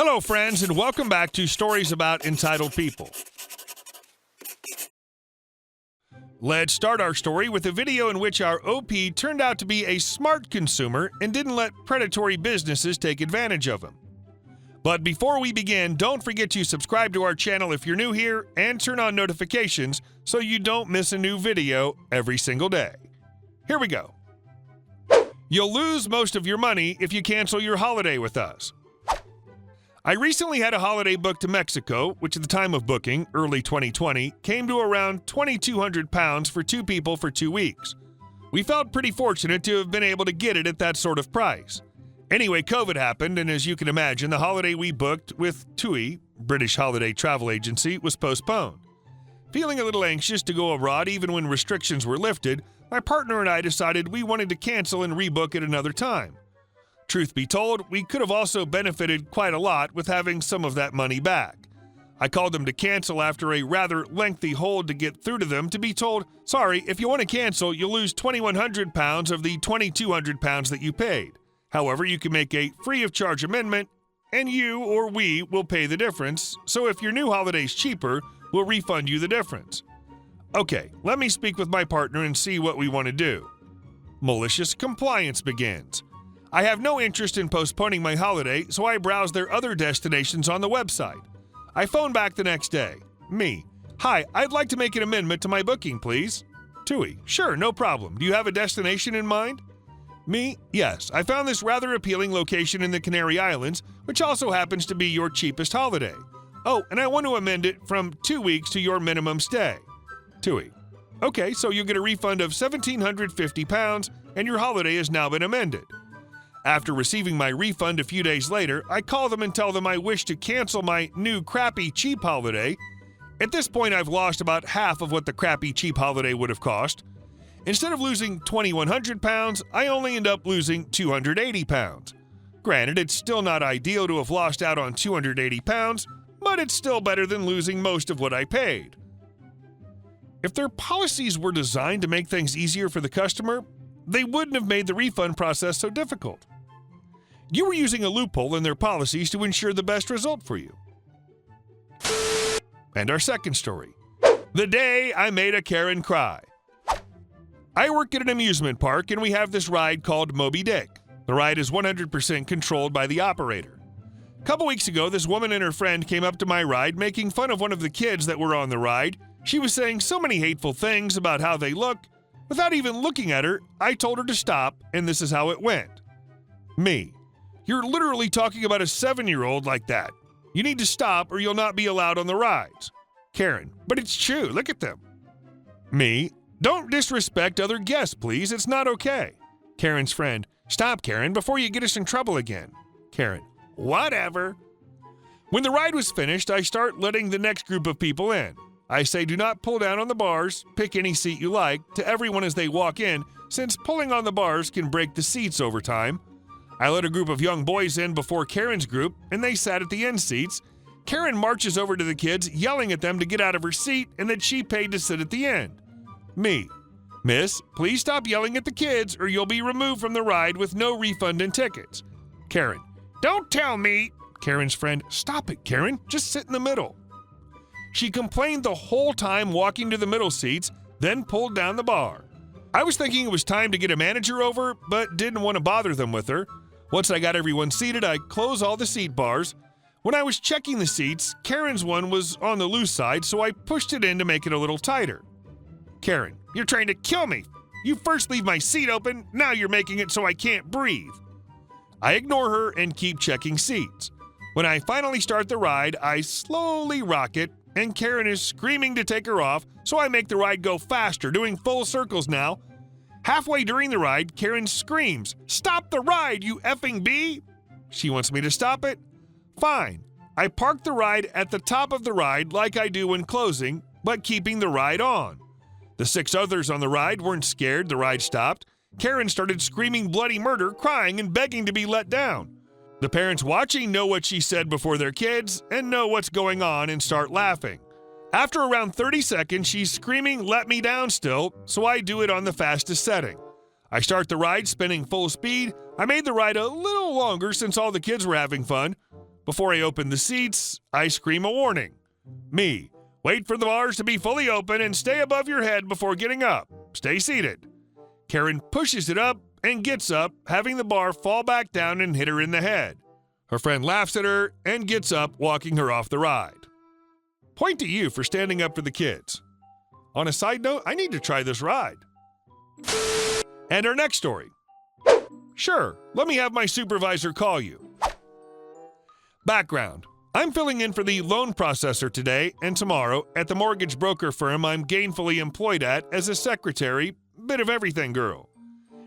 Hello, friends, and welcome back to Stories About Entitled People. Let's start our story with a video in which our OP turned out to be a smart consumer and didn't let predatory businesses take advantage of him. But before we begin, don't forget to subscribe to our channel if you're new here and turn on notifications so you don't miss a new video every single day. Here we go. You'll lose most of your money if you cancel your holiday with us. I recently had a holiday booked to Mexico, which at the time of booking, early 2020, came to around £2,200 for two people for 2 weeks. We felt pretty fortunate to have been able to get it at that sort of price. Anyway, COVID happened, and as you can imagine, the holiday we booked with TUI, British Holiday Travel Agency, was postponed. Feeling a little anxious to go abroad even when restrictions were lifted, my partner and I decided we wanted to cancel and rebook at another time. Truth be told, we could have also benefited quite a lot with having some of that money back. I called them to cancel after a rather lengthy hold to get through to them to be told, sorry, if you want to cancel, you'll lose £2,100 of the £2,200 that you paid. However, you can make a free-of-charge amendment, and you or we will pay the difference, so if your new holiday's cheaper, we'll refund you the difference. Okay, let me speak with my partner and see what we want to do. Malicious compliance begins. I have no interest in postponing my holiday, so I browse their other destinations on the website. I phone back the next day. Me. Hi, I'd like to make an amendment to my booking, please. TUI. Sure, no problem. Do you have a destination in mind? Me. Yes, I found this rather appealing location in the Canary Islands, which also happens to be your cheapest holiday. Oh, and I want to amend it from 2 weeks to your minimum stay. TUI. Okay, so you'll get a refund of £1,750, and your holiday has now been amended. After receiving my refund a few days later, I call them and tell them I wish to cancel my new crappy cheap holiday. At this point, I've lost about half of what the crappy cheap holiday would have cost. Instead of losing £2,100, I only end up losing £280. Granted, it's still not ideal to have lost out on £280, but it's still better than losing most of what I paid. If their policies were designed to make things easier for the customer, they wouldn't have made the refund process so difficult. You were using a loophole in their policies to ensure the best result for you. And our second story. The day I made a Karen cry. I work at an amusement park and we have this ride called Moby Dick. The ride is 100% controlled by the operator. A couple weeks ago, this woman and her friend came up to my ride making fun of one of the kids that were on the ride. She was saying so many hateful things about how they look. Without even looking at her, I told her to stop, and this is how it went. Me. You're literally talking about a 7-year-old like that. You need to stop or you'll not be allowed on the rides. Karen. But it's true, look at them. Me. Don't disrespect other guests, please. It's not okay. Karen's friend. Stop, Karen, before you get us in trouble again. Karen. Whatever. When the ride was finished, I start letting the next group of people in. I say do not pull down on the bars, pick any seat you like, to everyone as they walk in, since pulling on the bars can break the seats over time. I let a group of young boys in before Karen's group, and they sat at the end seats. Karen marches over to the kids, yelling at them to get out of her seat and that she paid to sit at the end. Me. Miss, please stop yelling at the kids or you'll be removed from the ride with no refund and tickets. Karen. Don't tell me. Karen's friend. Stop it, Karen. Just sit in the middle. She complained the whole time walking to the middle seats, then pulled down the bar. I was thinking it was time to get a manager over, but didn't want to bother them with her. Once I got everyone seated, I closed all the seat bars. When I was checking the seats, Karen's one was on the loose side, so I pushed it in to make it a little tighter. Karen, you're trying to kill me. You first leave my seat open, now you're making it so I can't breathe. I ignore her and keep checking seats. When I finally start the ride, I slowly rock it, and Karen is screaming to take her off, so I make the ride go faster, doing full circles now. Halfway during the ride, Karen screams, "Stop the ride, you effing bee!" She wants me to stop it? Fine. I park the ride at the top of the ride like I do when closing, but keeping the ride on. The 6 others on the ride weren't scared, the ride stopped. Karen started screaming bloody murder, crying and begging to be let down. The parents watching know what she said before their kids and know what's going on and start laughing. After around 30 seconds, she's screaming, "Let me down" still, so I do it on the fastest setting. I start the ride spinning full speed. I made the ride a little longer since all the kids were having fun. Before I open the seats, I scream a warning. Me, wait for the bars to be fully open and stay above your head before getting up. Stay seated. Karen pushes it up and gets up, having the bar fall back down and hit her in the head. Her friend laughs at her and gets up, walking her off the ride. Point to you for standing up for the kids. On a side note, I need to try this ride. And our next story. Sure, let me have my supervisor call you. Background. I'm filling in for the loan processor today and tomorrow at the mortgage broker firm I'm gainfully employed at as a secretary, bit of everything girl.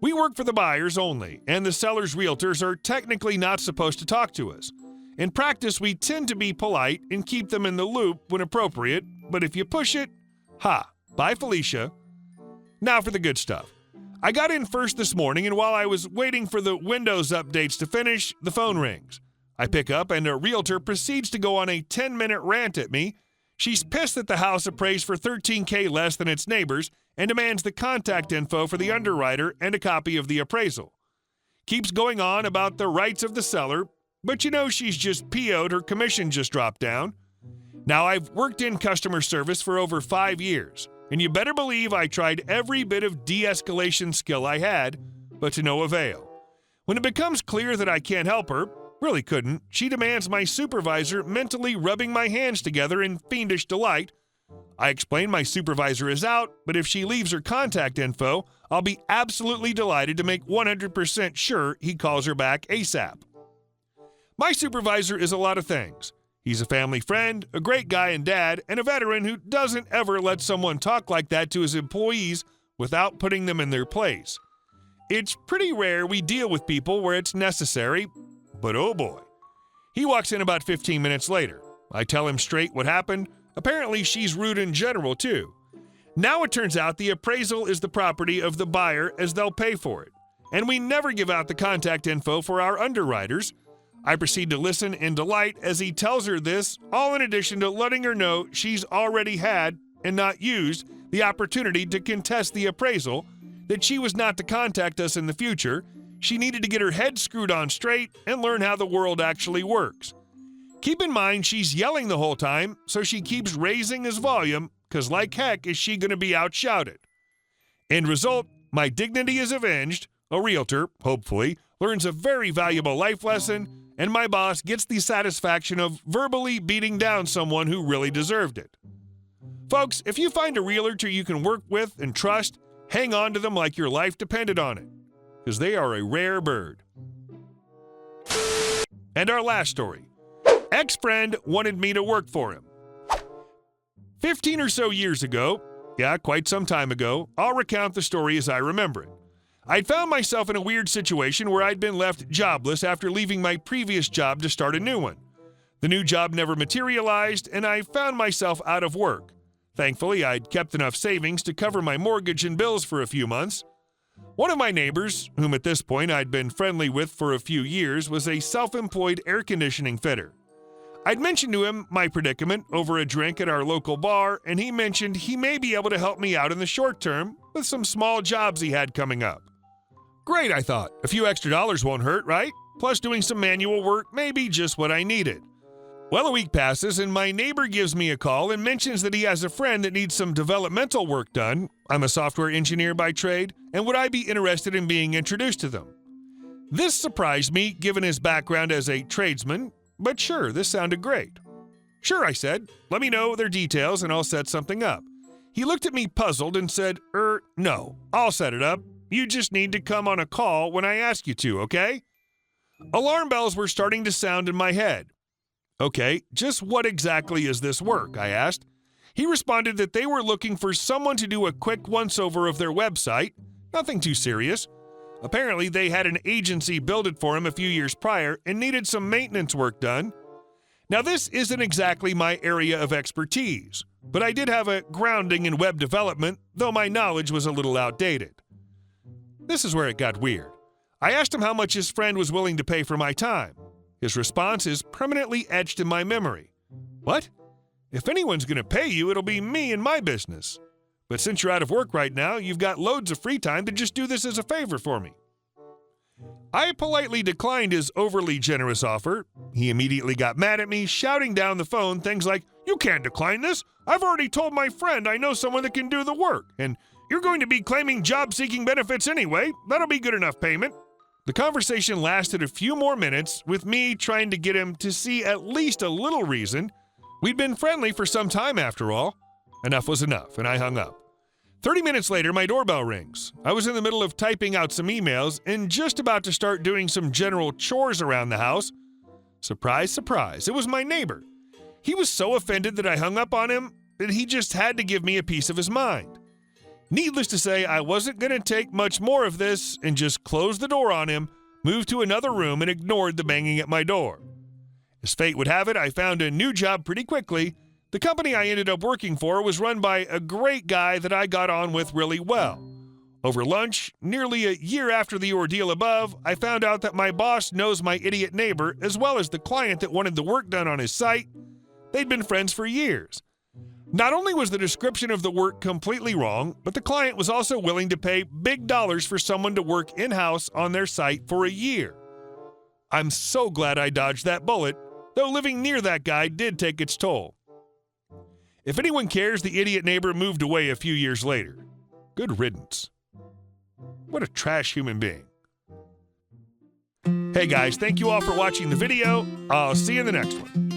We work for the buyers only, and the sellers' realtors are technically not supposed to talk to us. In practice, we tend to be polite and keep them in the loop when appropriate, but if you push it, bye Felicia. Now for the good stuff. I got in first this morning, and while I was waiting for the Windows updates to finish, the phone rings. I pick up, and a realtor proceeds to go on a 10-minute rant at me. She's pissed that the house appraised for $13,000 less than its neighbors and demands the contact info for the underwriter and a copy of the appraisal. Keeps going on about the rights of the seller, but you know she's just PO'd, her commission just dropped down. Now, I've worked in customer service for over 5 years, and you better believe I tried every bit of de-escalation skill I had, but to no avail. When it becomes clear that I can't help her, really couldn't, she demands my supervisor mentally rubbing my hands together in fiendish delight. I explain my supervisor is out, but if she leaves her contact info, I'll be absolutely delighted to make 100% sure he calls her back ASAP. My supervisor is a lot of things. He's a family friend, a great guy and dad, and a veteran who doesn't ever let someone talk like that to his employees without putting them in their place. It's pretty rare we deal with people where it's necessary, but oh boy. He walks in about 15 minutes later. I tell him straight what happened. Apparently she's rude in general too. Now it turns out the appraisal is the property of the buyer as they'll pay for it. And we never give out the contact info for our underwriters. I proceed to listen in delight as he tells her this, all in addition to letting her know she's already had, and not used, the opportunity to contest the appraisal, that she was not to contact us in the future. She needed to get her head screwed on straight and learn how the world actually works. Keep in mind she's yelling the whole time, so she keeps raising his volume, because like heck is she going to be outshouted. End result, my dignity is avenged, a realtor, hopefully, learns a very valuable life lesson, and my boss gets the satisfaction of verbally beating down someone who really deserved it. Folks, if you find a realtor you can work with and trust, hang on to them like your life depended on it, because they are a rare bird. And our last story. Ex-friend wanted me to work for him. 15 or so years ago, quite some time ago, I'll recount the story as I remember it. I'd found myself in a weird situation where I'd been left jobless after leaving my previous job to start a new one. The new job never materialized, and I found myself out of work. Thankfully, I'd kept enough savings to cover my mortgage and bills for a few months. One of my neighbors, whom at this point I'd been friendly with for a few years, was a self-employed air conditioning fitter. I'd mentioned to him my predicament over a drink at our local bar, and he mentioned he may be able to help me out in the short term with some small jobs he had coming up. Great, I thought. A few extra dollars won't hurt, right? Plus doing some manual work may be just what I needed. Well, a week passes, and my neighbor gives me a call and mentions that he has a friend that needs some developmental work done. I'm a software engineer by trade, and would I be interested in being introduced to them? This surprised me, given his background as a tradesman, but sure, this sounded great. Sure, I said. Let me know their details, and I'll set something up. He looked at me puzzled and said, no, I'll set it up. You just need to come on a call when I ask you to, okay? Alarm bells were starting to sound in my head. Okay, just what exactly is this work? I asked. He responded that they were looking for someone to do a quick once-over of their website. Nothing too serious. Apparently, they had an agency build it for him a few years prior and needed some maintenance work done. Now, this isn't exactly my area of expertise, but I did have a grounding in web development, though my knowledge was a little outdated. This is where it got weird. I asked him how much his friend was willing to pay for my time. His response is permanently etched in my memory. What? If anyone's going to pay you, it'll be me and my business. But since you're out of work right now, you've got loads of free time to just do this as a favor for me. I politely declined his overly generous offer. He immediately got mad at me, shouting down the phone things like, "You can't decline this. I've already told my friend I know someone that can do the work, and you're going to be claiming job-seeking benefits anyway. That'll be good enough payment." The conversation lasted a few more minutes, with me trying to get him to see at least a little reason. We'd been friendly for some time after all. Enough was enough, and I hung up. 30 minutes later, my doorbell rings. I was in the middle of typing out some emails and just about to start doing some general chores around the house. Surprise, surprise, it was my neighbor. He was so offended that I hung up on him that he just had to give me a piece of his mind. Needless to say, I wasn't going to take much more of this and just closed the door on him, moved to another room, and ignored the banging at my door. As fate would have it, I found a new job pretty quickly. The company I ended up working for was run by a great guy that I got on with really well. Over lunch, nearly a year after the ordeal above, I found out that my boss knows my idiot neighbor as well as the client that wanted the work done on his site. They'd been friends for years. Not only was the description of the work completely wrong, but the client was also willing to pay big dollars for someone to work in-house on their site for a year. I'm so glad I dodged that bullet, though living near that guy did take its toll. If anyone cares, the idiot neighbor moved away a few years later. Good riddance. What a trash human being. Hey guys, thank you all for watching the video. I'll see you in the next one.